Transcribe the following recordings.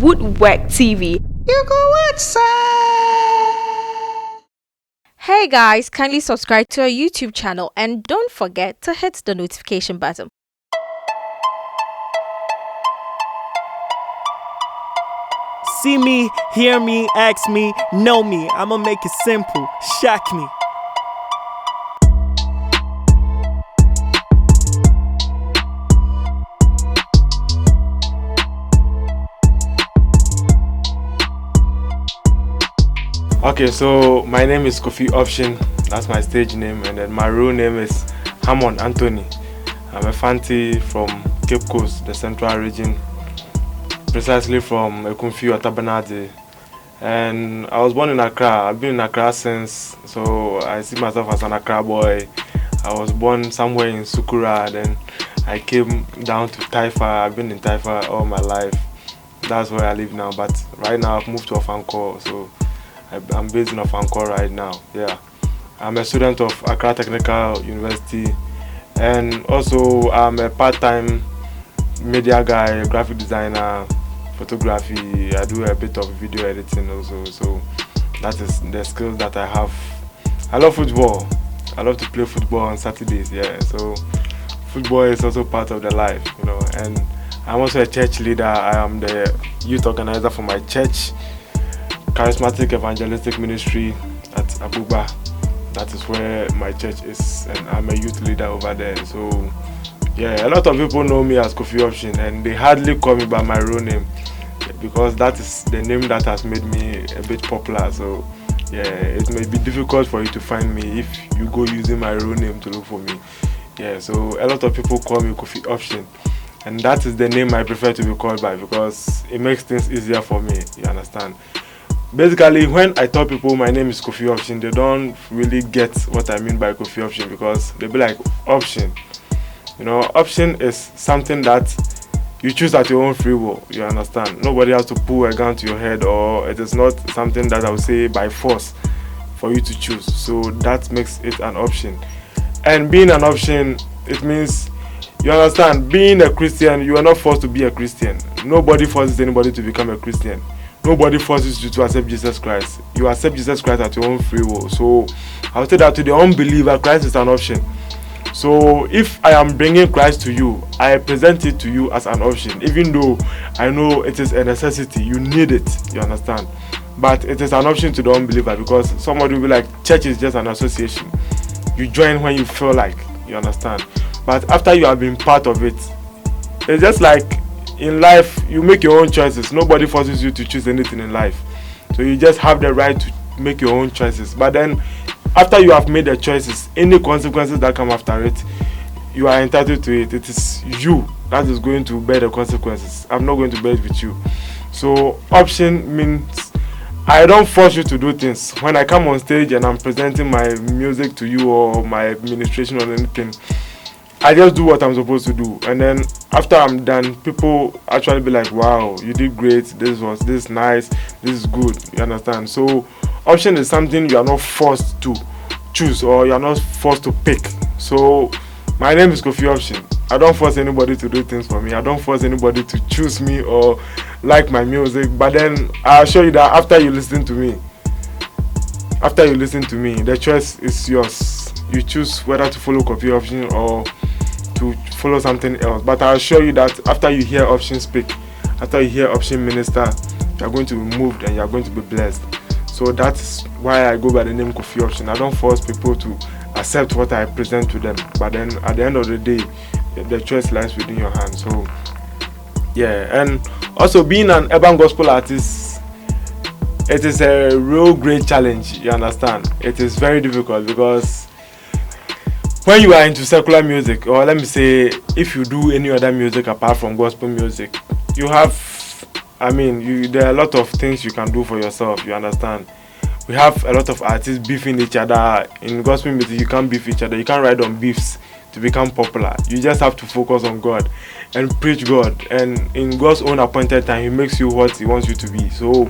Wuddwek TV. You go what, sir? Hey guys, kindly subscribe to our YouTube channel and don't forget to hit the notification button. See me, hear me, ask me, know me. I'ma make it simple. SHAK me. Okay, so my name is Kofi Option. That's my stage name, and then my real name is Hammond Anthony. I'm a Fanti from Cape Coast, the central region, precisely from Ekumfi Otabanadi. And I was born in Accra. I've been in Accra since, so I see myself as an Accra boy. I was born somewhere in Sukura, then I came down to Cypher. I've been in Cypher all my life. That's where I live now, but right now I've moved to Ofankor, so I'm based in Ofankor right now. Yeah, I'm a student of Accra Technical University, and also I'm a part-time media guy, graphic designer, photography. I do a bit of video editing also, so that is the skills that I have. I love football. I love to play football on Saturdays. Yeah, so football is also part of the life, you know. And I'm also a church leader. I am the youth organizer for my church, Charismatic Evangelistic Ministry at Abuba. That is where my church is, and I'm a youth leader over there. So yeah, a lot of people know me as Kofi Option, and they hardly call me by my real name because that is the name that has made me a bit popular. So yeah, it may be difficult for you to find me if you go using my real name to look for me. Yeah, so a lot of people call me Kofi Option, and that is the name I prefer to be called by because it makes things easier for me. You understand? Basically, when I tell people my name is Kofi Option, they don't really get what I mean by Kofi Option because they'll be like, option. You know, option is something that you choose at your own free will. You understand? Nobody has to pull a gun to your head, or it is not something that I would say by force for you to choose. So that makes it an option. And being an option, it means, you understand, being a Christian, you are not forced to be a Christian. Nobody forces anybody to become a Christian. Nobody forces you to accept Jesus Christ. You accept Jesus Christ at your own free will. So I would say that to the unbeliever, Christ is an option. So if I am bringing Christ to you, I present it to you as an option, even though I know it is a necessity. You need it, you understand? But it is an option to the unbeliever because somebody will be like, church is just an association. You join when you feel like, you understand? But after you have been part of it, it's just like in life, you make your own choices. Nobody forces you to choose anything in life. So you just have the right to make your own choices. But then, after you have made the choices, any consequences that come after it, you are entitled to it. It is you that is going to bear the consequences. I'm not going to bear it with you. So option means I don't force you to do things. When I come on stage and I'm presenting my music to you or my administration or anything, I just do what I'm supposed to do, and then after I'm done, people actually be like, wow, you did great, this nice, this is good, you understand? So option is something you are not forced to choose, or you are not forced to pick. So my name is Kofi Option. I don't force anybody to do things for me. I don't force anybody to choose me or like my music. But then I assure you that after you listen to me, the choice is yours. You choose whether to follow Kofi Option or to follow something else. But I assure you that after you hear Option speak, after you hear Option minister, you are going to be moved and you are going to be blessed. So that's why I go by the name Kofi Option. I don't force people to accept what I present to them. But then at the end of the day, the choice lies within your hands. So yeah, and also being an urban gospel artist, it is a real great challenge. You understand? It is very difficult because when you are into secular music, or let me say, if you do any other music apart from gospel music, you have, there are a lot of things you can do for yourself, you understand? We have a lot of artists beefing each other. In gospel music, you can't beef each other. You can't ride on beefs to become popular. You just have to focus on God and preach God. And in God's own appointed time, He makes you what He wants you to be. So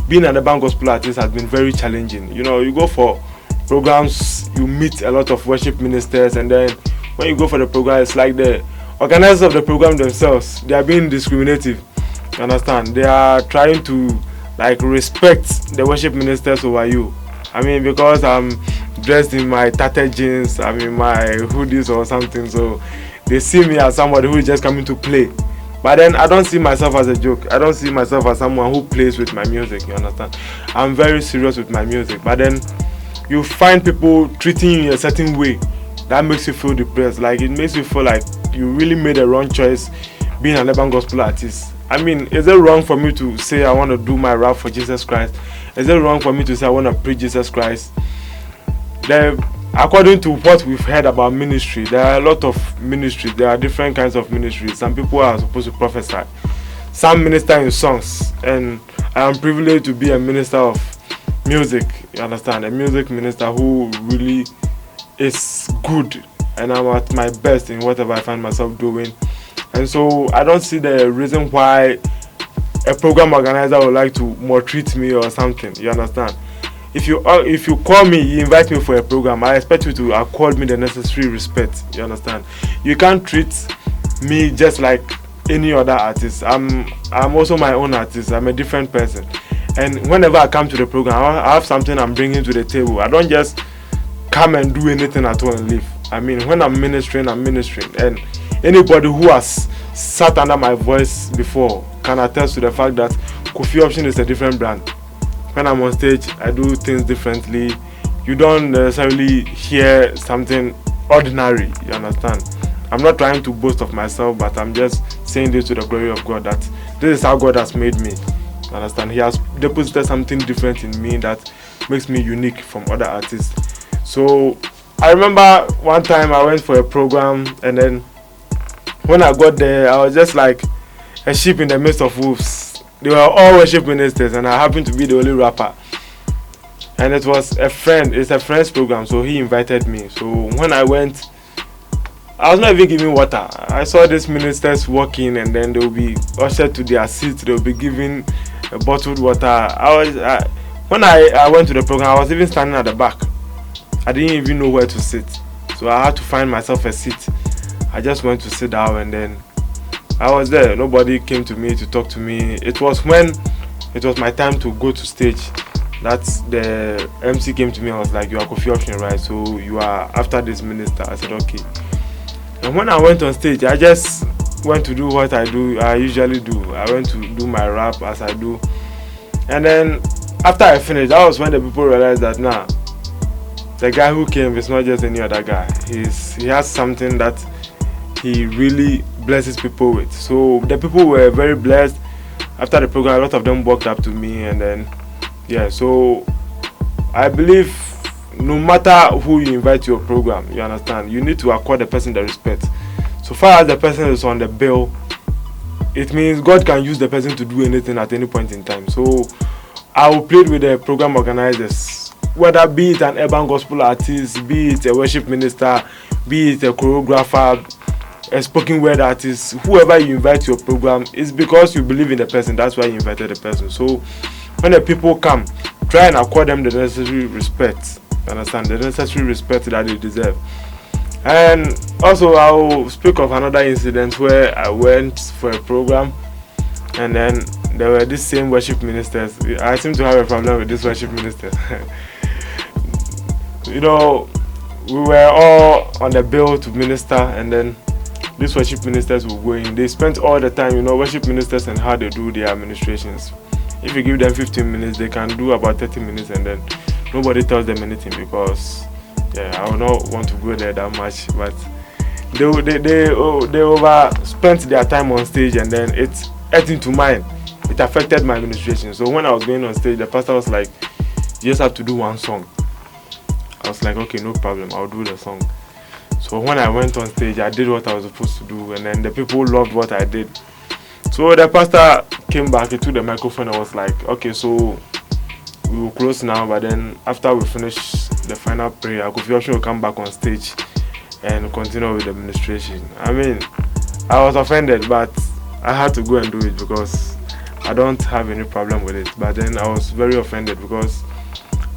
being an urban gospel artist has been very challenging. You know, you go for programs, you meet a lot of worship ministers, and then when you go for the program, it's like the organizers of the program themselves, they are being discriminative. You understand? They are trying to like respect the worship ministers over you. I mean, because I'm dressed in my tattered jeans, I'm in my hoodies or something, so they see me as somebody who is just coming to play. But then I don't see myself as a joke. I don't see myself as someone who plays with my music. You understand? I'm very serious with my music. But then you find people treating you in a certain way that makes you feel depressed. Like, it makes you feel like you really made a wrong choice being an urban gospel artist. I mean, is it wrong for me to say I want to do my rap for Jesus Christ? Is it wrong for me to say I want to preach Jesus Christ? According to what we've heard about ministry, there are a lot of ministries. There are different kinds of ministries. Some people are supposed to prophesy. Some minister in songs. And I am privileged to be a minister of music. You understand? A music minister who really is good. And I'm at my best in whatever I find myself doing. And so I don't see the reason why a program organizer would like to maltreat me or something. You understand? If you call me, you invite me for a program, I expect you to accord me the necessary respect. You understand? You can't treat me just like any other artist. I'm also my own artist. I'm a different person. And whenever I come to the program, I have something I'm bringing to the table. I don't just come and do anything at all and leave. I mean, when I'm ministering, I'm ministering. And anybody who has sat under my voice before can attest to the fact that Kofi Option is a different brand. When I'm on stage, I do things differently. You don't necessarily hear something ordinary. You understand? I'm not trying to boast of myself, but I'm just saying this to the glory of God, that this is how God has made me. You understand? He has deposited something different in me that makes me unique from other artists. So I remember one time I went for a program, and then when I got there, I was just like a sheep in the midst of wolves. They were all worship ministers, and I happened to be the only rapper. And it was a friend. It's a friend's program, so he invited me. So when I went, I was not even given water. I saw these ministers walking, and then they will be ushered to their seats. They will be given a bottled water. When I went to the program, I was even standing at the back. I didn't even know where to sit, so I had to find myself a seat. I just went to sit down, and then I was there. Nobody came to me to talk to me. It was when it was my time to go to stage that the MC came to me and was like, "You are Kofi Option, right? So you are after this minister." I said, "Okay." And when I went on stage, I just went to do what I usually do. I went to do my rap as I do. And then after I finished, that was when the people realized that the guy who came is not just any other guy. He has something that he really blesses people with. So the people were very blessed. After the program, a lot of them walked up to me, and then so I believe no matter who you invite to your program, you understand, you need to accord the person the respect. So far as the person is on the bill, it means God can use the person to do anything at any point in time. So I will plead with the program organizers, whether be it an urban gospel artist, be it a worship minister, be it a choreographer, a spoken word artist, whoever you invite to your program, is because you believe in the person. That's why you invited the person. So when the people come, try and accord them the necessary respect. Understand? The necessary respect that they deserve. And also, I will speak of another incident where I went for a program, and then there were these same worship ministers. I seem to have a problem with these worship ministers. You know, we were all on the bill to minister, and then these worship ministers will go in. They spent all the time, worship ministers and how they do their administrations. If you give them 15 minutes, they can do about 30 minutes, and then nobody tells them anything, because I would not want to go there that much. But they overspent their time on stage, and then it ate into mine. It affected my administration. So when I was going on stage, the pastor was like, "You just have to do one song." I was like, "Okay, no problem, I'll do the song." So when I went on stage, I did what I was supposed to do, and then the people loved what I did. So the pastor came back, he took the microphone, and was like, "Okay, so we will close now, but then after we finish the final prayer, Kofi Option will come back on stage and continue with the administration." I mean, I was offended, but I had to go and do it because I don't have any problem with it. But then I was very offended because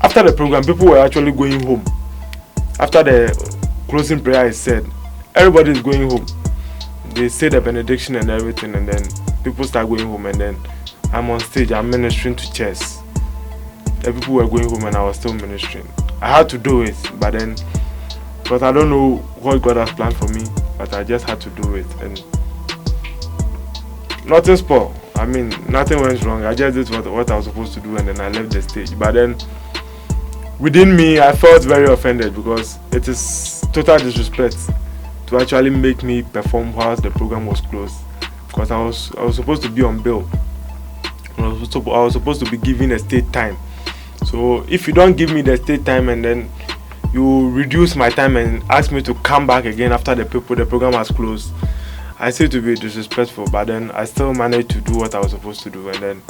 after the program, people were actually going home. After the closing prayer is said, everybody is going home. They say the benediction and everything, and then people start going home, and then I'm on stage, I'm ministering to chairs. The people were going home and I was still ministering. I had to do it, but then, because I don't know what God has planned for me, but I just had to do it, and nothing spoiled. I mean, nothing went wrong. I just did what I was supposed to do, and then I left the stage. But then, within me, I felt very offended because it is total disrespect to actually make me perform whilst the program was closed. Because I was supposed to be on bill. I was supposed to be given a stage time. So if you don't give me the stage time and then you reduce my time and ask me to come back again after the program has closed, I say to be disrespectful, but then I still managed to do what I was supposed to do, and then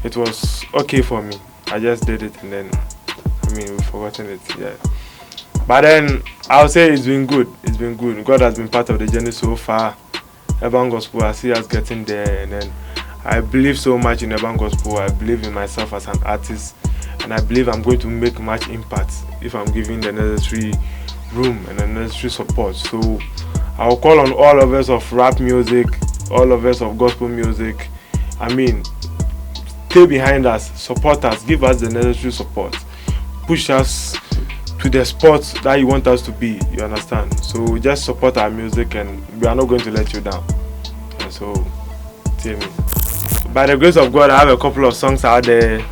it was okay for me. I just did it, and then we've forgotten it, yeah. But then I'll say it's been good. It's been good. God has been part of the journey so far. Urban Gospel, I see us getting there, and then I believe so much in Urban Gospel. I believe in myself as an artist, and I believe I'm going to make much impact if I'm given the necessary room and the necessary support. So I'll call on all of us of rap music, all of us of gospel music. Stay behind us, support us, give us the necessary support, push us to the spot that you want us to be, you understand? So just support our music, and we are not going to let you down. And so, tell me. By the grace of God, I have a couple of songs out there.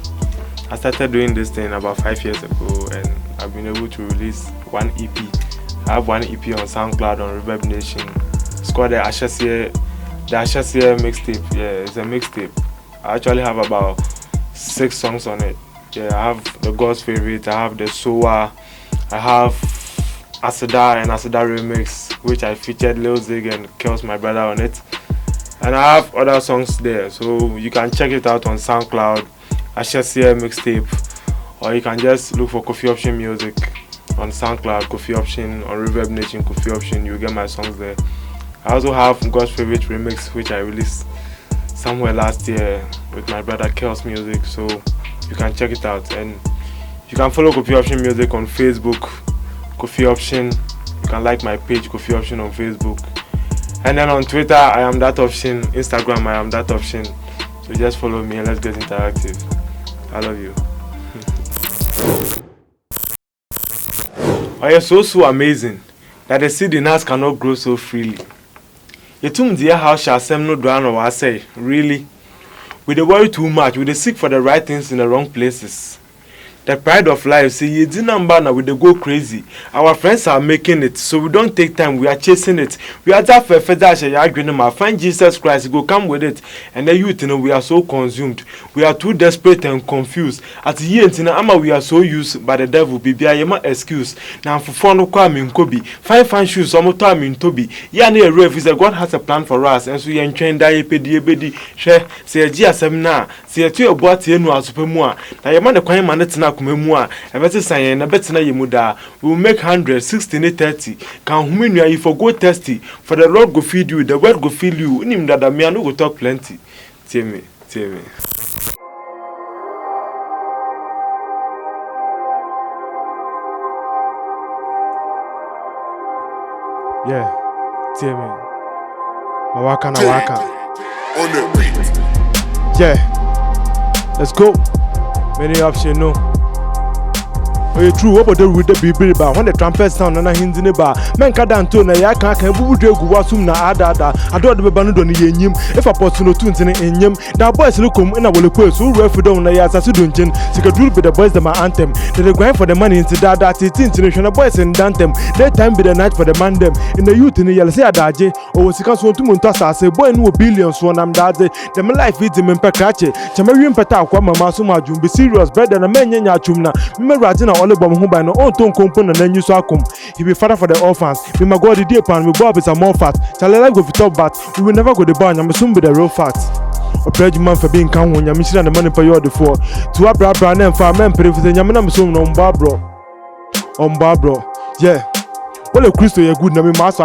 I started doing this thing about 5 years ago, and I've been able to release one EP. I have one EP on SoundCloud, on Reverb Nation. It's called the SHAK mixtape. Yeah, it's a mixtape. I actually have about 6 songs on it. Yeah, I have the God's Favorite, I have the saaaa, I have Asada and Asada Remix, which I featured Lil Zig and Kels, my brother, on it. And I have other songs there, so you can check it out on SoundCloud, SHAK mixtape, or you can just look for Kofi Option music on SoundCloud, Kofi Option, on Reverb Nation, Kofi Option. You'll get my songs there. I also have God's Favorite Remix, which I released somewhere last year with my brother Kels music, so you can check it out. And you can follow Kofi Option music on Facebook, Kofi Option. You can like my page, Kofi Option, on Facebook. And then on Twitter, I am that option. Instagram, I am that option. So just follow me and let's get interactive. I love you. Oh, you're so amazing that the seed in us cannot grow so freely. You told me how shall some no drown or I say, really? We dey worry too much, we dey seek for the right things in the wrong places. The pride of life, say you didn't number now, we dey go crazy. Our friends are making it, so we don't take time, we are chasing it. We are that for further find Jesus Christ, go come with it. And the youth, we are so consumed. We are too desperate and confused. At the end, we are so used by the devil, be my excuse. Now for fun, in Kobe, fine shoes, almost time in Toby. Yani a ref is that God has a plan for us, and so you entrain die pedi, share, say a GSM say a 2 about no super more. Now your man the coin man kumemua ebeti sanye na beti na yemuda we will make 100 30 can huminua if you go thirsty for the Lord go feed you, the word go fill you. Unim dada me no go talk plenty. Tell me yeah, tell me nawaka on the beat. Yeah, let's go. Many options, no. Oh, you true. What about the with the baby bar? When the trumpet sound and I hindi ne bar, men kada antona ya kan bubu de gu wasum na ada. I don't the banu do ni yenyim. If I post no tunes in enyim, that boys look come in a will put so rough down na ya sasu dunchen. Sikadru be the boys them anthem. They grind for the money into that 18 international boys and dantem. That time be the night for the man them. In the youth in the yellow say adaje. Oh, sika so to muntasa say boy no billions one am daze. Them life is him in pekache. Chamerium peta kwa mama so majum be serious better than a men nya chumna. Me razina all about who by no own tone component and then you saw come. He be father for the orphans. We my God the deep and we Bob is a more fat. Shall I like go for top bat? We will never go the bar and I'm soon be the real fat. A pledge man for being count when you're missing the money for you before. To a bra and for men pay for the Yamana soon on Barbro. Yeah. Well, a Christo, you're good, Nami Master.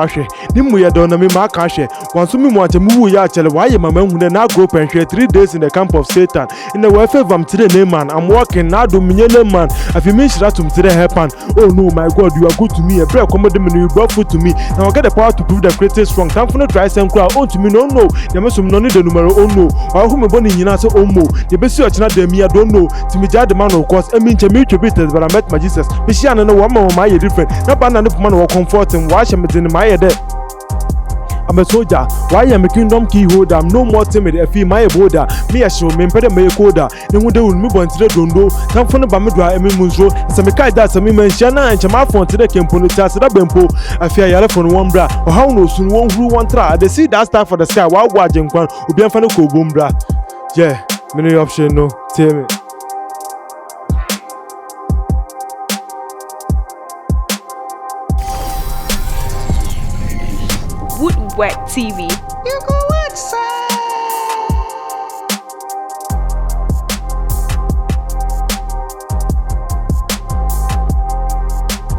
ni mu ya don na me ma ka hwe wan so me mu ache mu ya achele wa ye mama hu na grow penhwe 3 days in the camp of Satan in the welfare vam today name man I'm working na do menye name man afi me shira tum today help oh no my God you are good to me a break come me you brought food to me now I get the power to prove the greatest strong time for no try sem kra oh to me no ya me som no ni the numero oh no wa hu me boni nyina say oh mo ye be si o china dem I don't know to me jade man of course I mean che me tribute but I met my Jesus me shia no one my different na ba na no man wo comforting wa she me din my there I'm a soldier. Why am a kingdom key holder? I'm no more timid. If you my border, me a show me pede me coda. Then when they will move on to the dondo, come from the Bamidra and Munzo. Some guy that's a me mention and Chama phone to the Kempo Chas at Bempo. I fear yellow from one bra. Or how no soon won't who one try. They see that stuff for the sky while watching one will be a fan of boom bra. Yeah, many option no. Tell me. Wuddwek TV.